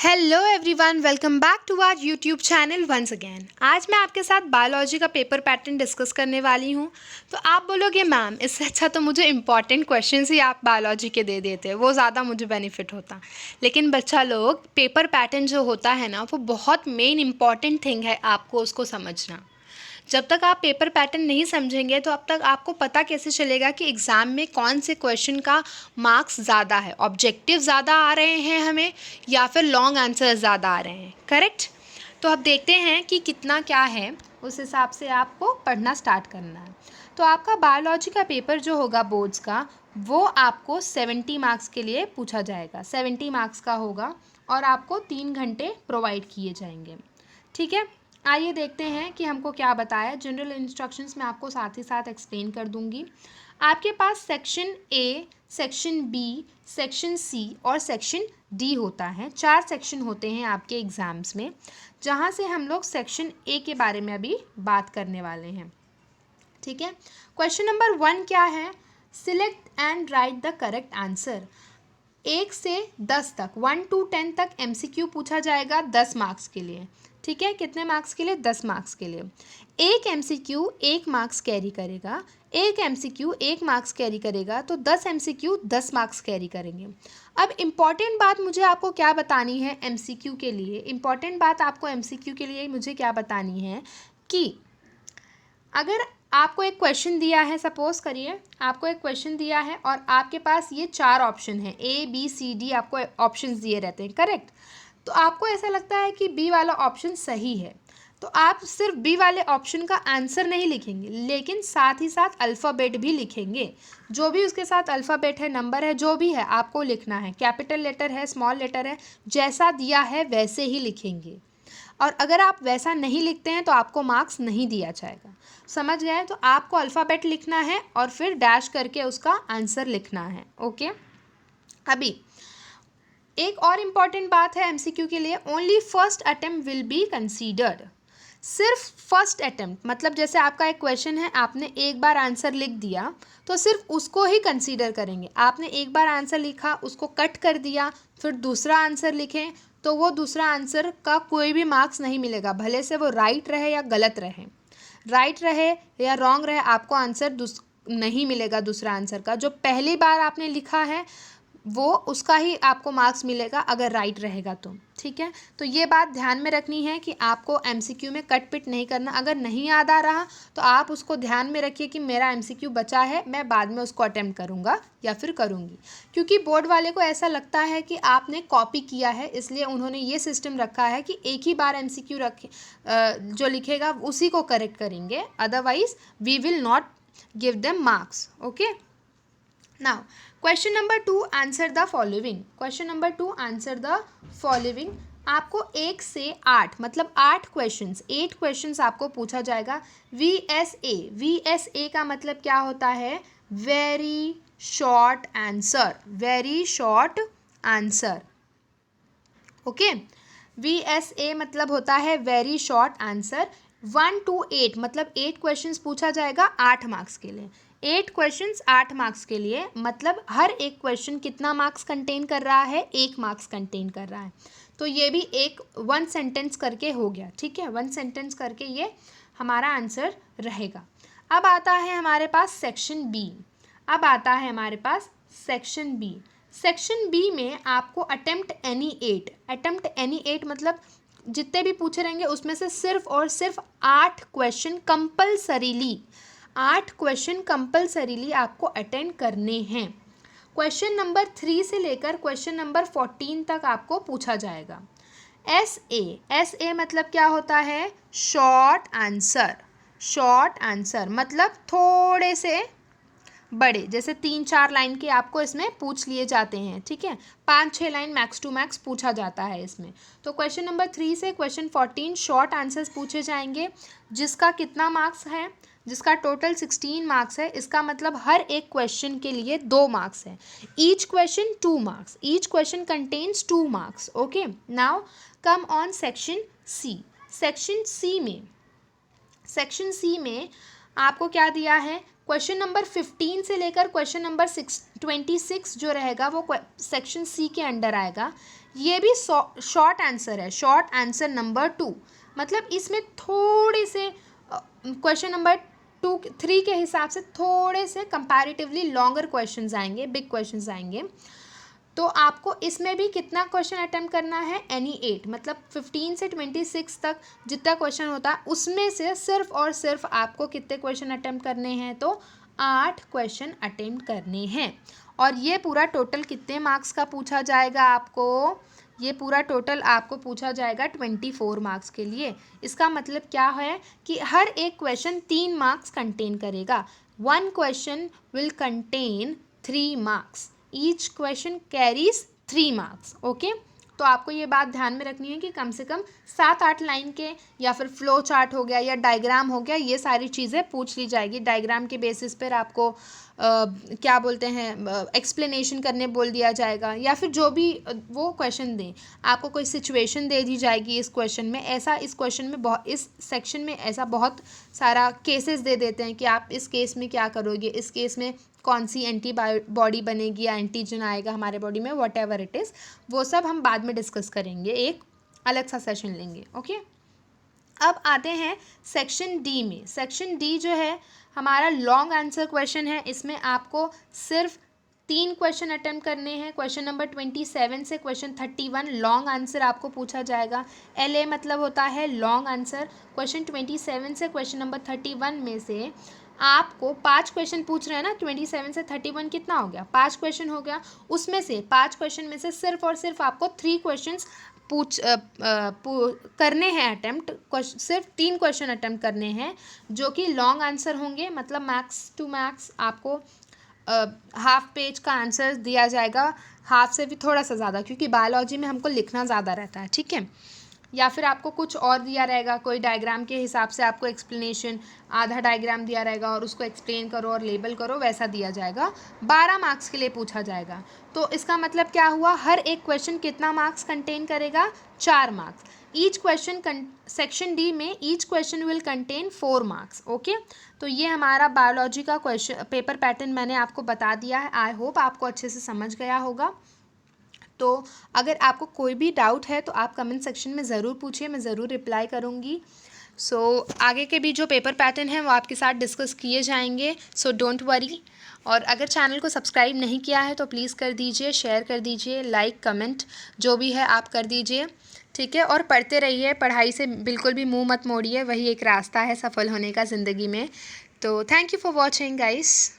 Hello everyone, welcome back to our YouTube channel once again. आज मैं आपके साथ बायोलॉजी का पेपर पैटर्न डिस्कस करने वाली हूँ। तो आप बोलोगे मैम इससे अच्छा तो मुझे इंपॉर्टेंट क्वेश्चंस ही आप बायोलॉजी के दे देते, वो ज़्यादा मुझे बेनिफिट होता। लेकिन बच्चा लोग, पेपर पैटर्न जो होता है ना, वो बहुत मेन इंपॉर्टेंट थिंग है आपको उसको समझना। जब तक आप पेपर पैटर्न नहीं समझेंगे तो अब तक आपको पता कैसे चलेगा कि एग्ज़ाम में कौन से क्वेश्चन का मार्क्स ज़्यादा है, ऑब्जेक्टिव ज़्यादा आ रहे हैं हमें या फिर लॉन्ग आंसर ज़्यादा आ रहे हैं। करेक्ट। तो अब देखते हैं कि कितना क्या है, उस हिसाब से आपको पढ़ना स्टार्ट करना है। तो आपका बायोलॉजी का पेपर जो होगा बोर्ड्स का, वो आपको 70 मार्क्स के लिए पूछा जाएगा। 70 मार्क्स का होगा और आपको 3 घंटे प्रोवाइड किए जाएंगे। ठीक है, आइए देखते हैं कि हमको क्या बताया। जनरल इंस्ट्रक्शंस मैं आपको साथ ही साथ एक्सप्लेन कर दूंगी। आपके पास section A, section B, section C और सेक्शन डी होता है। 4 सेक्शन होते हैं आपके एग्ज़ाम्स में, जहां से हम लोग सेक्शन ए के बारे में अभी बात करने वाले हैं। ठीक है, क्वेश्चन नंबर 1 क्या है? Select and right the correct answer. 1 से 10 तक, 1 to 10 तक MCQ पूछा जाएगा 10 मार्क्स के लिए। ठीक है, कितने मार्क्स के लिए? 10 मार्क्स के लिए। एक MCQ 1 मार्क्स कैरी करेगा, एक MCQ 1 मार्क्स कैरी करेगा, तो 10 MCQ 10 मार्क्स कैरी करेंगे। अब इम्पॉर्टेंट बात मुझे आपको क्या बतानी है MCQ के लिए? इम्पॉर्टेंट बात आपको MCQ के लिए मुझे क्या बतानी है कि अगर आपको एक क्वेश्चन दिया है, सपोज करिए आपको एक क्वेश्चन दिया है और आपके पास ये 4 ऑप्शन है, ABCD आपको ऑप्शंस दिए रहते हैं। करेक्ट। तो आपको ऐसा लगता है कि बी वाला ऑप्शन सही है, तो आप सिर्फ बी वाले ऑप्शन का आंसर नहीं लिखेंगे, लेकिन साथ ही साथ अल्फ़ाबेट भी लिखेंगे। जो भी उसके साथ अल्फ़ाबेट है, नंबर है, जो भी है आपको लिखना है। कैपिटल लेटर है, स्मॉल लेटर है, जैसा दिया है वैसे ही लिखेंगे। और अगर आप वैसा नहीं लिखते हैं तो आपको मार्क्स नहीं दिया जाएगा। समझ गए? तो आपको अल्फ़ाबेट लिखना है और फिर डैश करके उसका आंसर लिखना है। ओके। अभी एक और इम्पॉर्टेंट बात है MCQ के लिए, only first attempt will be considered. सिर्फ फर्स्ट अटेम्प्ट, मतलब जैसे आपका एक क्वेश्चन है, आपने एक बार आंसर लिख दिया तो सिर्फ उसको ही कंसीडर करेंगे। आपने एक बार आंसर लिखा, उसको कट कर दिया, फिर दूसरा आंसर लिखें, तो वो दूसरा आंसर का कोई भी मार्क्स नहीं मिलेगा, भले से वो राइट रहे या गलत रहे। राइट रहे या रॉन्ग रहे, आपको आंसर नहीं मिलेगा दूसरा आंसर का। जो पहली बार आपने लिखा है वो उसका ही आपको मार्क्स मिलेगा अगर राइट रहेगा तो। ठीक है, तो ये बात ध्यान में रखनी है कि आपको MCQ में कट पिट नहीं करना। अगर नहीं याद आ रहा तो आप उसको ध्यान में रखिए कि मेरा MCQ बचा है, मैं बाद में उसको अटेम्प्ट करूँगा या फिर करूँगी। क्योंकि बोर्ड वाले को ऐसा लगता है कि आपने कॉपी किया है, इसलिए उन्होंने ये सिस्टम रखा है कि एक ही बार MCQ रखे, जो लिखेगा उसी को करेक्ट करेंगे, otherwise we will not give them marks. Okay. Now, question number 2, answer the following. Question number 2, answer the following. आपको 1 से 8, मतलब 8 क्वेश्चंस, 8 क्वेश्चंस आपको पूछा जाएगा। VSA का मतलब क्या होता है? Very short answer, very short answer. Okay, VSA मतलब होता है वेरी शॉर्ट आंसर। 1 to 8 मतलब 8 क्वेश्चंस पूछा जाएगा 8 मार्क्स के लिए। 8 क्वेश्चंस 8 मार्क्स के लिए, मतलब हर एक क्वेश्चन कितना मार्क्स कंटेन कर रहा है? 1 मार्क्स कंटेन कर रहा है। तो ये भी एक 1 सेंटेंस करके हो गया। ठीक है, 1 सेंटेंस करके ये हमारा आंसर रहेगा। अब आता है हमारे पास सेक्शन बी। अब आता है हमारे पास सेक्शन बी। सेक्शन बी में आपको अटेम्प्ट एनी 8 मतलब जितने भी पूछे रहेंगे उसमें से सिर्फ और सिर्फ 8 क्वेश्चन कंपलसरीली, 8 क्वेश्चन कंपलसरीली आपको अटेंड करने हैं। क्वेश्चन नंबर 3 से लेकर क्वेश्चन नंबर 14 तक आपको पूछा जाएगा। SA मतलब क्या होता है? Short answer. शॉर्ट आंसर मतलब थोड़े से बड़े, जैसे 3-4 लाइन के आपको इसमें पूछ लिए जाते हैं। ठीक है, 5-6 लाइन मैक्स टू मैक्स पूछा जाता है इसमें। तो क्वेश्चन नंबर 3 से क्वेश्चन 14 शॉर्ट आंसर्स पूछे जाएंगे, जिसका कितना मार्क्स है? जिसका टोटल 16 मार्क्स है। इसका मतलब हर एक क्वेश्चन के लिए 2 मार्क्स है। Each question 2 marks, each question contains 2 marks. Okay, now come on section C. Section C में आपको क्या दिया है? क्वेश्चन नंबर 15 से लेकर क्वेश्चन नंबर 26 जो रहेगा वो सेक्शन सी के अंडर आएगा। ये भी शॉर्ट आंसर है, शॉर्ट आंसर नंबर 2। मतलब इसमें थोड़े से क्वेश्चन नंबर 3 के हिसाब से थोड़े से कंपैरेटिवली लॉन्गर क्वेश्चंस आएंगे, बिग क्वेश्चंस आएंगे। तो आपको इसमें भी कितना क्वेश्चन अटेम्प्ट करना है, एनी 8, मतलब 15 से 26 तक जितना क्वेश्चन होता है उसमें से सिर्फ और सिर्फ आपको कितने क्वेश्चन अटेम्प्ट करने हैं, तो 8 क्वेश्चन अटेम्प्ट करने हैं। और ये पूरा टोटल कितने मार्क्स का पूछा जाएगा आपको, ये पूरा टोटल आपको पूछा जाएगा 24 मार्क्स के लिए। इसका मतलब क्या है कि हर एक क्वेश्चन 3 मार्क्स कंटेन करेगा। 1 question will contain 3 marks, each question carries 3 marks. Okay, तो आपको ये बात ध्यान में रखनी है कि कम से कम 7-8 लाइन के या फिर फ्लो चार्ट हो गया या डायग्राम हो गया, ये सारी चीज़ें पूछ ली जाएगी। डायग्राम के बेसिस पर आपको क्या बोलते हैं एक्सप्लेनेशन करने बोल दिया जाएगा, या फिर जो भी वो क्वेश्चन दें, आपको कोई सिचुएशन दे दी जाएगी इस क्वेश्चन में। ऐसा इस क्वेश्चन में इस सेक्शन में ऐसा बहुत सारा केसेस दे देते हैं कि आप इस केस में क्या करोगे, इस केस में कौन सी एंटीबॉडी बनेगी या एंटीजन आएगा हमारे बॉडी में, वॉट एवर इट इज़, वो सब हम बाद में डिस्कस करेंगे, एक अलग सा सेशन लेंगे। ओके, अब आते हैं सेक्शन डी में। सेक्शन डी जो है हमारा लॉन्ग आंसर क्वेश्चन है। इसमें आपको सिर्फ 3 क्वेश्चन अटेम्प्ट करने हैं। क्वेश्चन नंबर 27 से क्वेश्चन 31 लॉन्ग आंसर आपको पूछा जाएगा। LA मतलब होता है लॉन्ग आंसर। क्वेश्चन 27 से क्वेश्चन नंबर 31 में से आपको 5 क्वेश्चन पूछ रहे हैं ना, 27 से 31 कितना हो गया, 5 क्वेश्चन हो गया। उसमें से 5 क्वेश्चन में से सिर्फ और सिर्फ आपको 3 क्वेश्चंस करने हैं अटेम्प्ट, सिर्फ 3 क्वेश्चन अटेम्प्ट करने हैं जो कि लॉन्ग आंसर होंगे। मतलब मैक्स टू मैक्स आपको हाफ पेज का आंसर दिया जाएगा, हाफ से भी थोड़ा सा ज़्यादा, क्योंकि बायोलॉजी में हमको लिखना ज़्यादा रहता है, ठीक है। या फिर आपको कुछ और दिया रहेगा, कोई डायग्राम के हिसाब से आपको एक्सप्लेनेशन, आधा डायग्राम दिया रहेगा और उसको एक्सप्लेन करो और लेबल करो, वैसा दिया जाएगा। 12 मार्क्स के लिए पूछा जाएगा। तो इसका मतलब क्या हुआ, हर एक क्वेश्चन कितना मार्क्स कंटेन करेगा, 4 marks. Each question section D में each question will contain 4 marks. Okay, तो ये हमारा बायोलॉजी का क्वेश्चन पेपर पैटर्न मैंने आपको बता दिया है। आई होप आपको अच्छे से समझ गया होगा। तो अगर आपको कोई भी डाउट है तो आप कमेंट सेक्शन में ज़रूर पूछिए, मैं ज़रूर रिप्लाई करूँगी। आगे के भी जो पेपर पैटर्न हैं वो आपके साथ डिस्कस किए जाएंगे, सो डोंट वरी। और अगर चैनल को सब्सक्राइब नहीं किया है तो प्लीज़ कर दीजिए, शेयर कर दीजिए, लाइक कमेंट जो भी है आप कर दीजिए, ठीक है। और पढ़ते रहिए, पढ़ाई से बिल्कुल भी मुंह मत मोड़िए, वही एक रास्ता है सफल होने का ज़िंदगी में। तो thank you for watching guys.